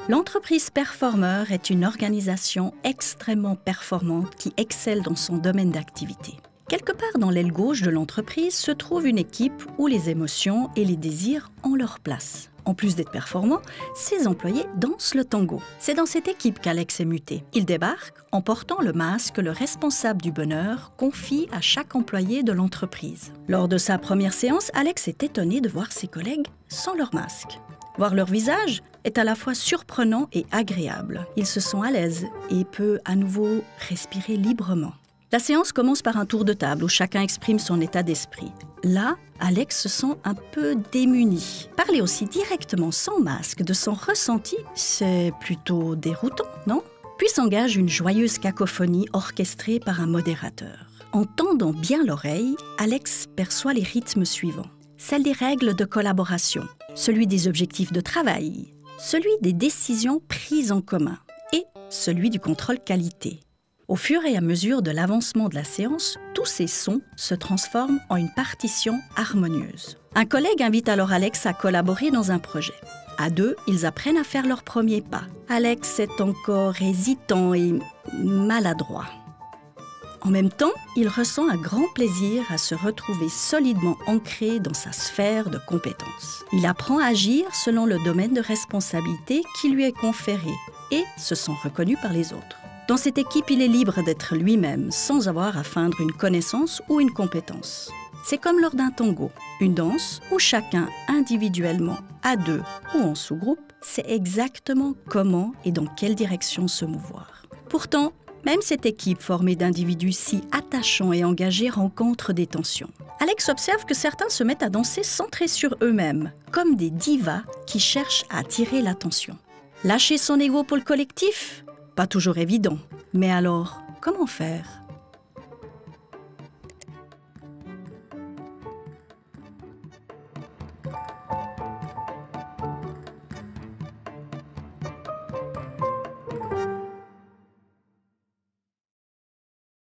L'entreprise Performer est une organisation extrêmement performante qui excelle dans son domaine d'activité. Quelque part dans l'aile gauche de l'entreprise se trouve une équipe où les émotions et les désirs ont leur place. En plus d'être performant, ses employés dansent le tango. C'est dans cette équipe qu'Alex est muté. Il débarque en portant le masque que le responsable du bonheur confie à chaque employé de l'entreprise. Lors de sa première séance, Alex est étonné de voir ses collègues sans leur masque. Voir leur visage est à la fois surprenant et agréable. Ils se sentent à l'aise et peut à nouveau respirer librement. La séance commence par un tour de table où chacun exprime son état d'esprit. Là, Alex se sent un peu démuni. Parler aussi directement sans masque de son ressenti, c'est plutôt déroutant, non? Puis s'engage une joyeuse cacophonie orchestrée par un modérateur. En tendant bien l'oreille, Alex perçoit les rythmes suivants. Celle des règles de collaboration, celui des objectifs de travail, celui des décisions prises en commun et celui du contrôle qualité. Au fur et à mesure de l'avancement de la séance, tous ces sons se transforment en une partition harmonieuse. Un collègue invite alors Alex à collaborer dans un projet. À deux, ils apprennent à faire leur premier pas. Alex est encore hésitant et maladroit. En même temps, il ressent un grand plaisir à se retrouver solidement ancré dans sa sphère de compétences. Il apprend à agir selon le domaine de responsabilité qui lui est conféré et se sent reconnu par les autres. Dans cette équipe, il est libre d'être lui-même sans avoir à feindre une connaissance ou une compétence. C'est comme lors d'un tango, une danse où chacun individuellement, à deux ou en sous-groupe, sait exactement comment et dans quelle direction se mouvoir. Pourtant, même cette équipe formée d'individus si attachants et engagés rencontre des tensions. Alex observe que certains se mettent à danser centrés sur eux-mêmes, comme des divas qui cherchent à attirer l'attention. Lâcher son ego pour le collectif ? Pas toujours évident. Mais alors, comment faire ?